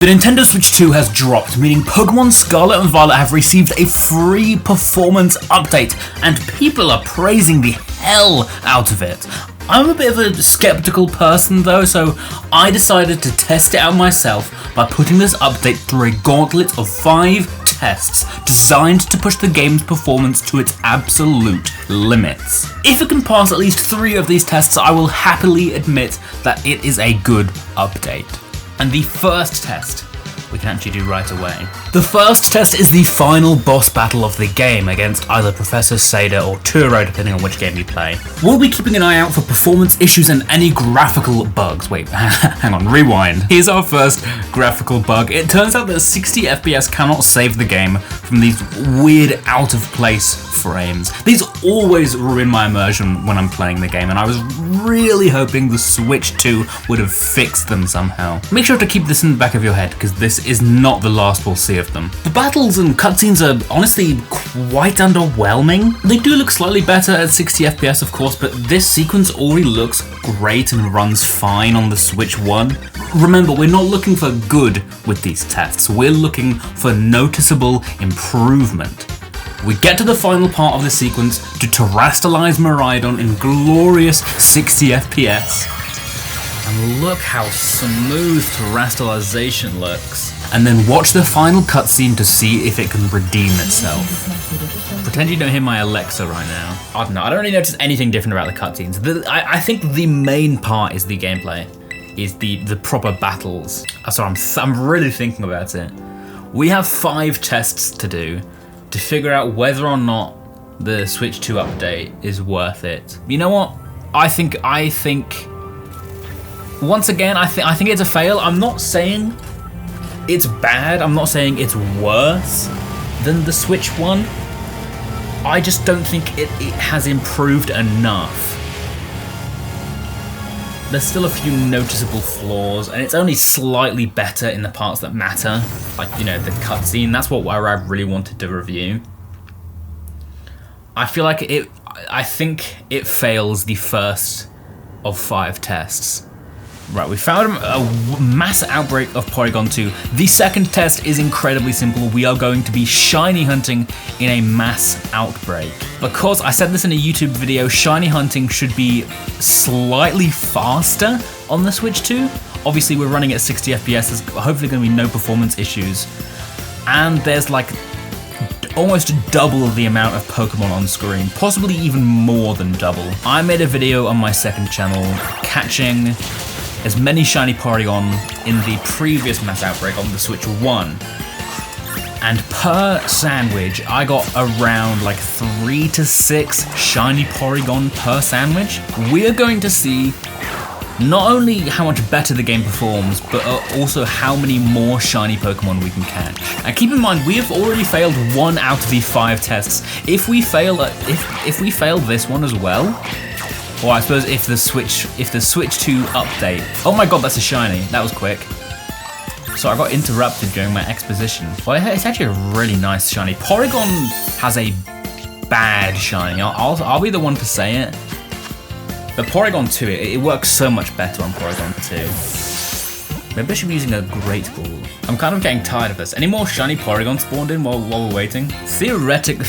The Nintendo Switch 2 has dropped, meaning Pokémon Scarlet and Violet have received a free performance update, and people are praising the hell out of it. I'm a bit of a skeptical person though, so I decided to test it out myself by putting this update through a gauntlet of 5 tests designed to push the game's performance to its absolute limits. If it can pass at least 3 of these tests, I will happily admit that it is a good update. And the first test we can actually do right away. The first test is the final boss battle of the game against either Professor Seda or Tera, depending on which game you play. We'll be keeping an eye out for performance issues and any graphical bugs. Wait, hang on, rewind. Here's our first graphical bug. It turns out that 60 FPS cannot save the game from these weird out of place frames. These always ruin my immersion when I'm playing the game, and I was really hoping the Switch 2 would have fixed them somehow. Make sure to keep this in the back of your head, because this is not the last we'll see of them. The battles and cutscenes are honestly quite underwhelming. They do look slightly better at 60 FPS of course, but this sequence already looks great and runs fine on the Switch 1. Remember, we're not looking for good with these tests, we're looking for noticeable improvement. We get to the final part of the sequence to terrestrialize Miraidon in glorious 60 FPS. And look how smooth terrestrialization looks. And then watch the final cutscene to see if it can redeem itself. Pretend you don't hear my Alexa right now. I don't know, I don't really notice anything different about the cutscenes. I think the main part is the gameplay, is the proper battles. Sorry, I'm really thinking about it. We have 5 tests to do to figure out whether or not the Switch 2 update is worth it. You know what? I think once again, I think it's a fail. I'm not saying it's bad. I'm not saying it's worse than the Switch 1. I just don't think it has improved enough. There's still a few noticeable flaws, and it's only slightly better in the parts that matter. Like, you know, the cutscene, that's what I really wanted to review. I think it fails the first of 5 tests. Right, we found a mass outbreak of Porygon 2. The second test is incredibly simple. We are going to be shiny hunting in a mass outbreak. Because I said this in a YouTube video, shiny hunting should be slightly faster on the Switch 2. Obviously, we're running at 60 FPS. There's hopefully going to be no performance issues. And there's like almost double the amount of Pokemon on screen, possibly even more than double. I made a video on my second channel catching as many shiny Porygon in the previous mass outbreak on the Switch 1. And per sandwich, I got around like 3 to 6 shiny Porygon per sandwich. We're going to see not only how much better the game performs, but also how many more shiny Pokemon we can catch. And keep in mind, we have already failed 1 out of the 5 tests. If we fail this one as well, or I suppose if the Switch 2 update. Oh my god, that's a shiny. That was quick. So I got interrupted during my exposition. Well, it's actually a really nice shiny. Porygon has a bad shiny. I'll be the one to say it. But Porygon 2, it works so much better on Porygon 2. Maybe I should be using a Great Ball. I'm kind of getting tired of this. Any more shiny Porygon spawned in while we're waiting? Theoretically,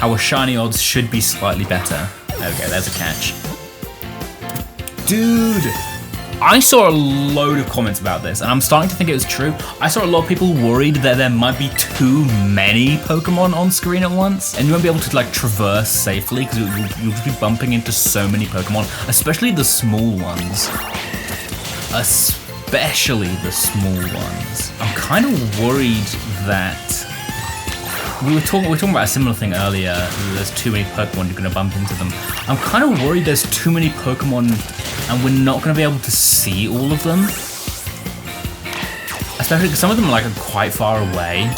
our shiny odds should be slightly better. Okay, there's a catch. Dude! I saw a load of comments about this, and I'm starting to think it was true. I saw a lot of people worried that there might be too many Pokemon on screen at once, and you won't be able to like traverse safely, because you'll just be bumping into so many Pokemon, especially the small ones. I'm kind of worried that we were talking about a similar thing earlier. There's too many Pokemon, you're going to bump into them. I'm kind of worried there's too many Pokemon and we're not going to be able to see all of them. Especially because some of them are like quite far away.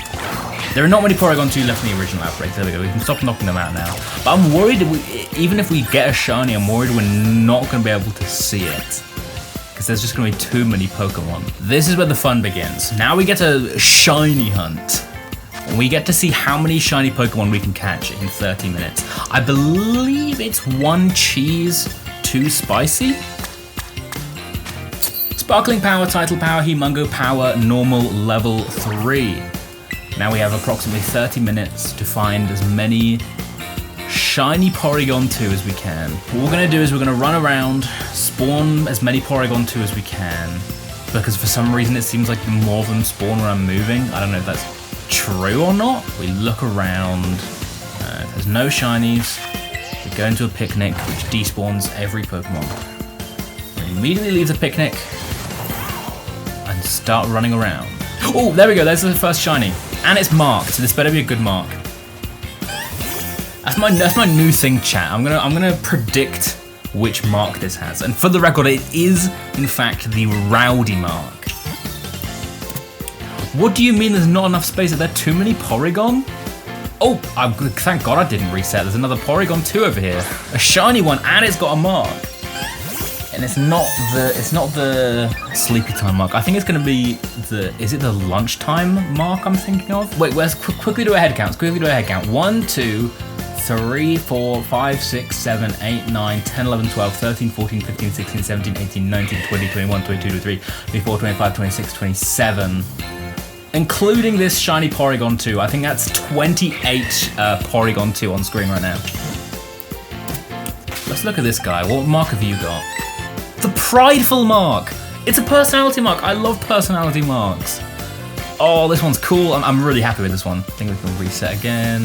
There are not many Porygon 2 left in the original outbreak. There we go, we can stop knocking them out now. But I'm worried, even if we get a shiny, I'm worried we're not going to be able to see it. Because there's just going to be too many Pokemon. This is where the fun begins. Now we get a shiny hunt. We get to see how many shiny Pokemon we can catch in 30 minutes. I believe it's 1 cheese, 2 spicy? Sparkling Power, Title Power, Humongo Power, Normal Level 3. Now we have approximately 30 minutes to find as many shiny Porygon 2 as we can. What we're going to do is we're going to run around, spawn as many Porygon 2 as we can, because for some reason it seems like more of them spawn when I'm moving. I don't know if that's true or not. We look around, there's no shinies. We go into a picnic, which despawns every Pokemon. We immediately leave the picnic and start running around. Oh, there we go, there's the first shiny. And it's marked, so this better be a good mark. That's my new thing, chat. I'm gonna predict which mark this has. And for the record, it is in fact the Rowdy mark. What do you mean there's not enough space? Are there too many Porygon? Oh, thank God I didn't reset. There's another Porygon 2 over here. A shiny one, and it's got a mark. And it's not the sleepy time mark. I think it's gonna be is it the lunchtime mark I'm thinking of? Wait, let's quickly do a head count. 1, 2, 3, 4, 5, 6, 7, 8, 9, 10, 11, 12, 13, 14, 15, 16, 17, 18, 19, 20, 21, 22, 23, 24, 25, 26, 27. Including this shiny Porygon 2. I think that's 28 Porygon 2 on screen right now. Let's look at this guy. What mark have you got? The prideful mark! It's a personality mark. I love personality marks. Oh, this one's cool. I'm really happy with this one. I think we can reset again.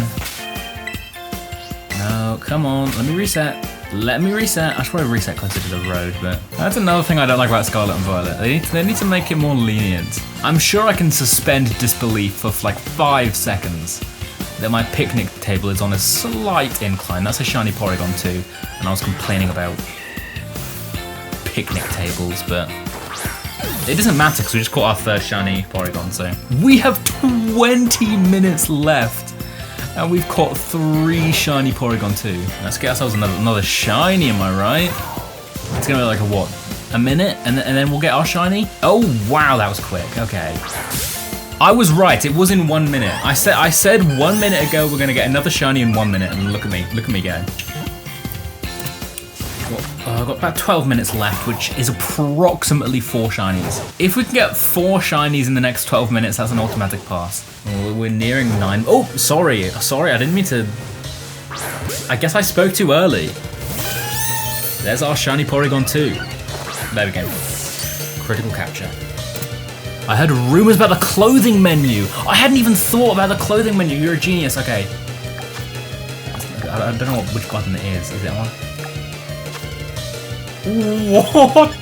No, come on. Let me reset. I should probably reset closer to the road, but that's another thing I don't like about Scarlet and Violet. They need to make it more lenient. I'm sure I can suspend disbelief for like 5 seconds that my picnic table is on a slight incline. That's a shiny Porygon 2, and I was complaining about picnic tables, but it doesn't matter because we just caught our first shiny Porygon, so we have 20 minutes left. And we've caught 3 shiny Porygon 2. Let's get ourselves another shiny, am I right? It's gonna be like a minute? And then we'll get our shiny? Oh, wow, that was quick. Okay. I was right, it was in 1 minute. I said 1 minute ago we're gonna get another shiny in 1 minute, and look at me go. I've got about 12 minutes left, which is approximately 4 shinies. If we can get 4 shinies in the next 12 minutes, that's an automatic pass. We're nearing 9. Oh, sorry, I didn't mean to. I guess I spoke too early. There's our shiny Porygon 2. There we go. Critical capture. I heard rumors about the clothing menu. I hadn't even thought about the clothing menu. You're a genius. Okay. I don't know which button it is. Is it one? What?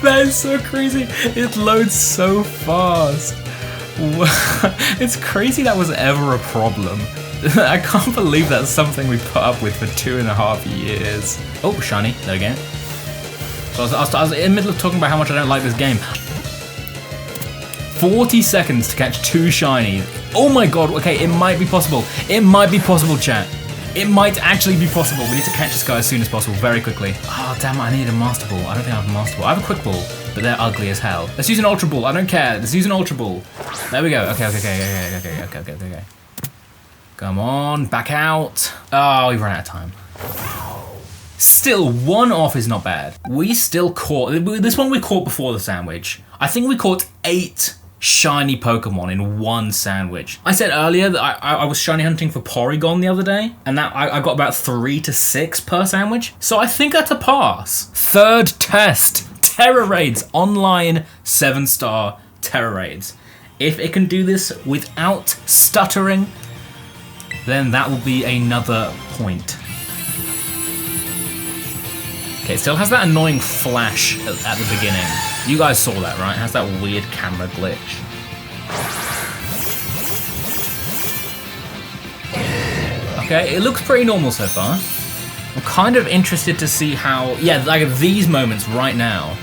That is so crazy. It loads so fast. It's crazy that was ever a problem. I can't believe that's something we put up with for 2.5 years. Oh, shiny. There we go. So I was in the middle of talking about how much I don't like this game. 40 seconds to catch 2 shinies. Oh my god. Okay, it might be possible. It might be possible, chat. It might actually be possible. We need to catch this guy as soon as possible, very quickly. Oh, damn it, I need a Master Ball. I don't think I have a Master Ball. I have a Quick Ball, but they're ugly as hell. Let's use an Ultra Ball. I don't care. Let's use an Ultra Ball. There we go. Okay. Come on, back out. Oh, we've run out of time. Still, 1 off is not bad. We still caught... This one we caught before the sandwich. I think we caught 8 shiny Pokemon in 1 sandwich. I said earlier that I was shiny hunting for Porygon the other day, and that I got about 3 to 6 per sandwich. So I think that's a pass. 3rd test. Tera Raids. Online 7-star Tera Raids. If it can do this without stuttering, then that will be another point. Okay, it still has that annoying flash at the beginning. You guys saw that, right? It has that weird camera glitch. Okay, it looks pretty normal so far. I'm kind of interested to see how... Yeah, like these moments right now,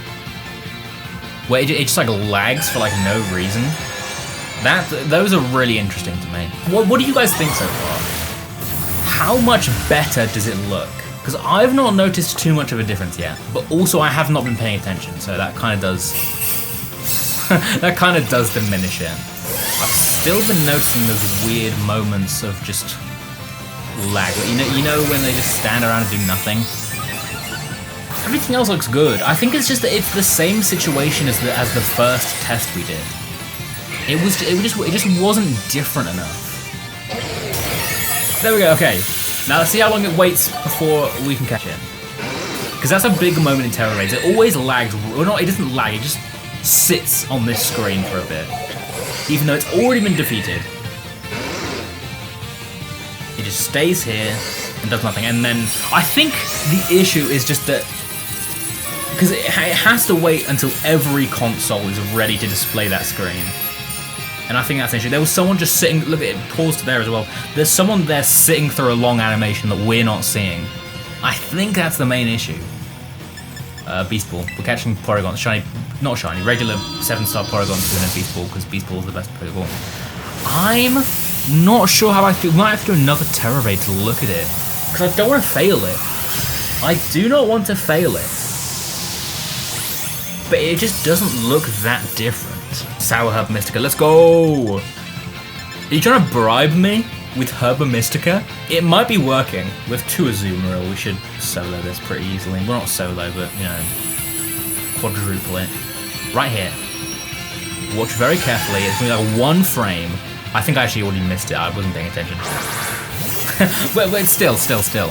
where it just like lags for like no reason. Those are really interesting to me. What do you guys think so far? How much better does it look? Because I've not noticed too much of a difference yet, but also I have not been paying attention, so that kind of does that kind of does diminish it. I've still been noticing those weird moments of just lag. You know when they just stand around and do nothing. Everything else looks good. I think it's just that it's the same situation as the first test we did. It just wasn't different enough. There we go. Okay, now let's see how long it waits before we can catch it. Because that's a big moment in Tera raids. It always lags. Or not, it doesn't lag. It just sits on this screen for a bit, even though it's already been defeated. It just stays here and does nothing. And then I think the issue is just that because it has to wait until every console is ready to display that screen. And I think that's an issue. There was someone just sitting, look at it, paused there as well. There's someone there sitting through a long animation that we're not seeing. I think that's the main issue. Beast Ball. We're catching Porygon. Shiny, not shiny, regular 7-star Porygon to win a Beast Ball because Beast Ball is the best Pokeball. I'm not sure how I feel. We might have to do another Tera raid to look at it because I don't want to fail it. I do not want to fail it. But it just doesn't look that different. Sour Herb Mystica, let's go! Are you trying to bribe me with Herba Mystica? It might be working. With 2 Azumarill, we should solo this pretty easily. Well, not solo, but, you know, quadruple it. Right here. Watch very carefully. It's going to be like 1 frame. I think I actually already missed it. I wasn't paying attention. wait, still. Come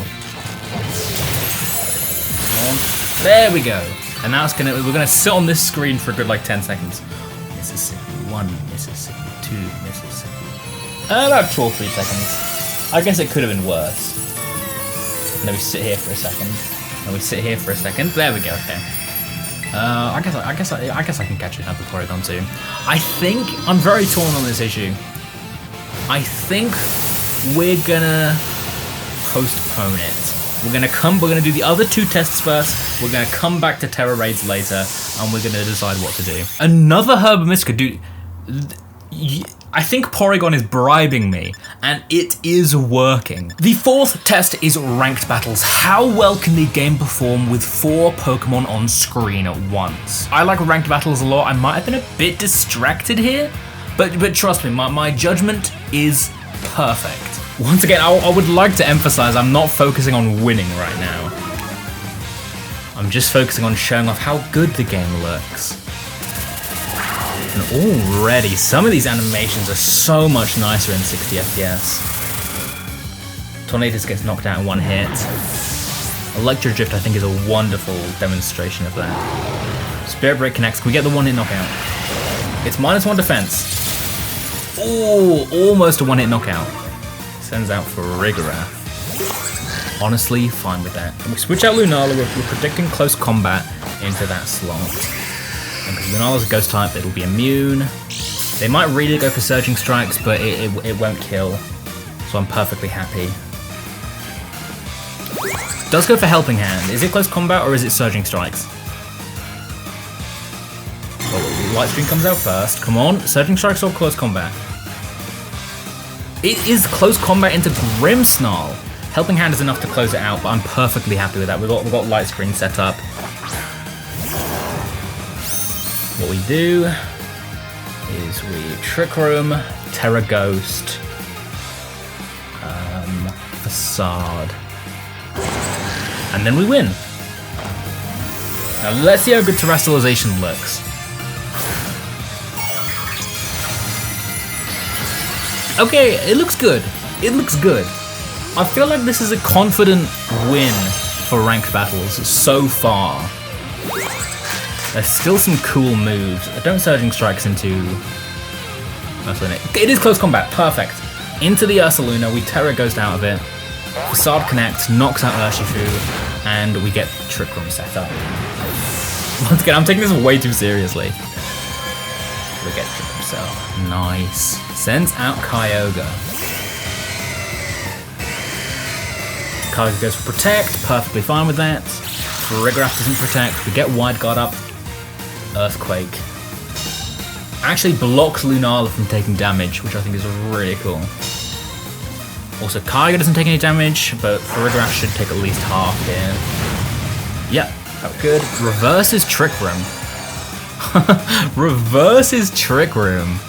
on. There we go. And now we're gonna sit on this screen for a good like 10 seconds. Mississippi 1, Mississippi 2, Mississippi. About 2 or 3 seconds. I guess it could have been worse. And then we sit here for a second. And we sit here for a second. There we go. Okay. I guess I can catch another Porygon too. I think I'm very torn on this issue. I think we're gonna postpone it. We're gonna do the other 2 tests first. We're gonna come back to Tera raids later, and we're gonna decide what to do. Another Herba Mystica, dude. I think Porygon is bribing me, and it is working. The 4th test is ranked battles. How well can the game perform with 4 Pokemon on screen at once? I like ranked battles a lot. I might have been a bit distracted here, but trust me, my judgment is perfect. Once again, I would like to emphasize I'm not focusing on winning right now. I'm just focusing on showing off how good the game looks. And already, some of these animations are so much nicer in 60 FPS. Tornadus gets knocked out in 1 hit. Electro Drift, I think, is a wonderful demonstration of that. Spirit Break connects. Can we get the 1-hit knockout? It's -1 defense. Oh, almost a 1-hit knockout. Sends out for Rigora. Honestly, fine with that. And we switch out Lunala, we're predicting close combat into that slot. And because Lunala's a ghost type, it'll be immune. They might really go for Surging Strikes, but it won't kill. So I'm perfectly happy. Does go for Helping Hand. Is it close combat or is it Surging Strikes? Well, Light Stream comes out first. Come on, Surging Strikes or close combat? It is close combat into Grimmsnarl. Helping Hand is enough to close it out, but I'm perfectly happy with that. We've got Light Screen set up. What we do is we Trick Room, Tera Ghost, Facade, and then we win. Now let's see how good Terrestrialization looks. Okay, it looks good. It looks good. I feel like this is a confident win for ranked battles so far. There's still some cool moves. Don't Surging Strikes into Ursaluna. It is close combat, perfect. Into the Ursaluna, we Tera Ghost out of it. Facade connects, knocks out Urshifu, and we get Trick Room set up. Once again, I'm taking this way too seriously. We get Trick Room set up. Nice. Sends out Kyogre. Kyogre goes for Protect, perfectly fine with that. Rigorath doesn't Protect, we get Wide Guard up. Earthquake. Actually blocks Lunala from taking damage, which I think is really cool. Also, Kyogre doesn't take any damage, but Rigorath should take at least half here. Yep, felt good. Reverses Trick Room. Reverses Trick Room.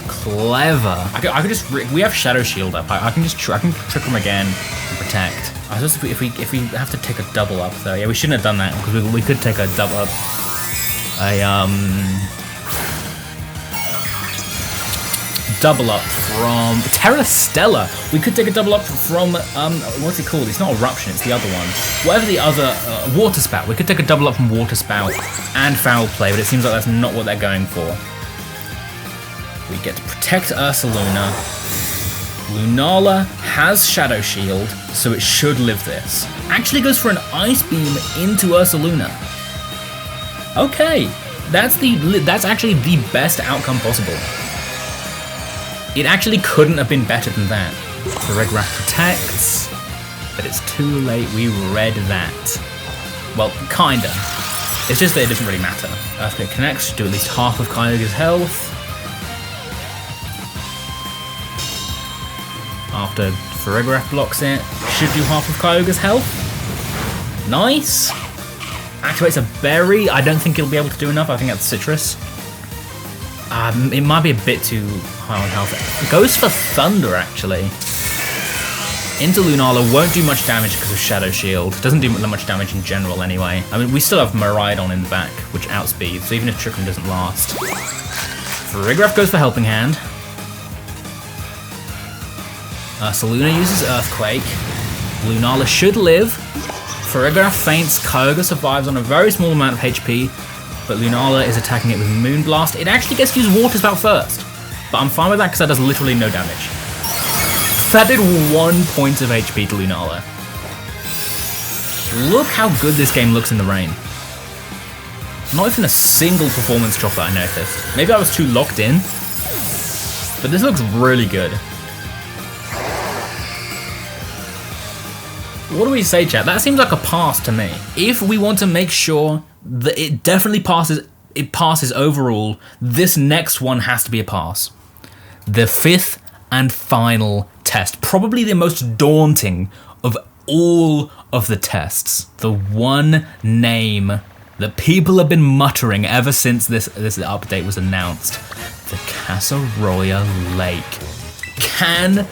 Clever. I could just. We have Shadow Shield up. I can Trick Room again and Protect. I suppose if we have to take a double up though, yeah, we shouldn't have done that because we could take a double up. Double up from Tera. We could take a double up from what's it called? It's not Eruption, it's the other one. Whatever the other Water Spout. We could take a double up from Water Spout and Foul Play, but it seems like that's not what they're going for. We get to protect Ursaluna. Lunala has Shadow Shield, so it should live this. Actually goes for an Ice Beam into Ursaluna. Okay, that's actually the best outcome possible. It actually couldn't have been better than that. Farigiraf protects, but it's too late, we read that. Well, kinda. It's just that it doesn't really matter. Earthquake connects, do at least half of Kyogre's health. After Farigiraf blocks it, should do half of Kyogre's health. Nice! Activates a berry, I don't think it'll be able to do enough, I think that's citrus. It might be a bit too high on health. It goes for Thunder, actually. Into Lunala, won't do much damage because of Shadow Shield. Doesn't do much damage in general, anyway. I mean, we still have Miraidon in the back, which outspeeds, so even if Trick Room doesn't last. Farigiraf goes for Helping Hand. Ursaluna uses Earthquake. Lunala should live. Farigiraf faints, Kyogre survives on a very small amount of HP, but Lunala is attacking it with Moonblast. It actually gets to use Water Spout first, but I'm fine with that because that does literally no damage. That did 1 point of HP to Lunala. Look how good this game looks in the rain. Not even a single performance drop that I noticed. Maybe I was too locked in, but this looks really good. What do we say, chat? That seems like a pass to me. If we want to make sure that it definitely passes overall, this next one has to be a pass. The 5th and final test. Probably the most daunting of all of the tests. The one name that people have been muttering ever since this update was announced. The Casseroya Lake. Can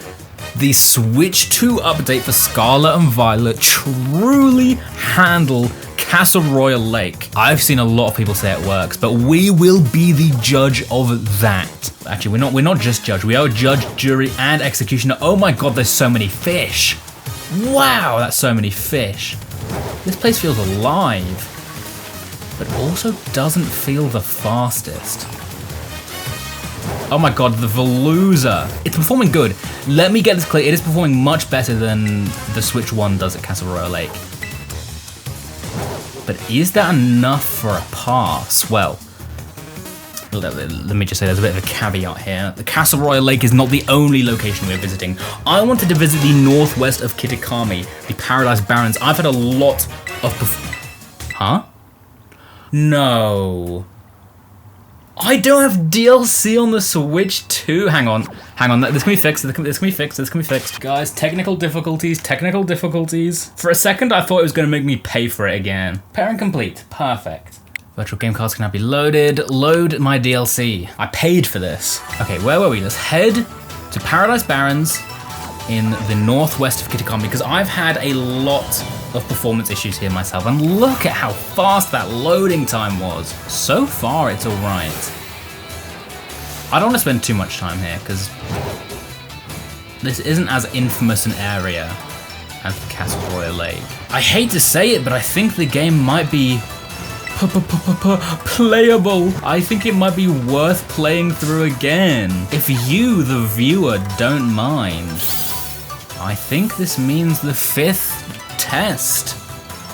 the Switch 2 update for Scarlet and Violet truly handle Casseroya Lake? I've seen a lot of people say it works, but we will be the judge of that. Actually, we're not just judge, we are judge, jury, and executioner. Oh my god, there's so many fish. Wow, that's so many fish. This place feels alive, but also doesn't feel the fastest. Oh my god, the Veluza. It's performing good. Let me get this clear. It is performing much better than the Switch 1 does at Casseroya Lake. But is that enough for a pass? Well, let me just say there's a bit of a caveat here. The Casseroya Lake is not the only location we're visiting. I wanted to visit the northwest of Kitakami, the Paradise Barrens. I've had a lot of Huh? No. I don't have DLC on the Switch 2. Hang on. This can be fixed. This can be fixed. Guys, technical difficulties. For a second, I thought it was going to make me pay for it again. Pairing complete. Perfect. Virtual game cards can now be loaded. Load my DLC. I paid for this. Okay, where were we? Let's head to Paradise Barrens in the northwest of Kitakami because I've had a lot of performance issues here myself, and look at how fast that loading time was. So far, it's all right. I don't want to spend too much time here because this isn't as infamous an area as the Casseroya Lake. I hate to say it, but I think the game might be playable. I think it might be worth playing through again. If you, the viewer, don't mind. I think this means the 5th test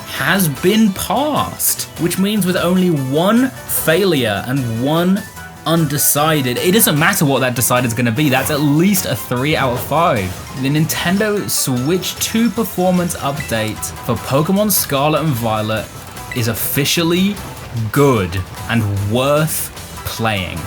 has been passed, which means with only 1 failure and 1 undecided, it doesn't matter what that decider is going to be, that's at least a 3 out of 5. The Nintendo Switch 2 performance update for Pokémon Scarlet and Violet is officially good and worth playing.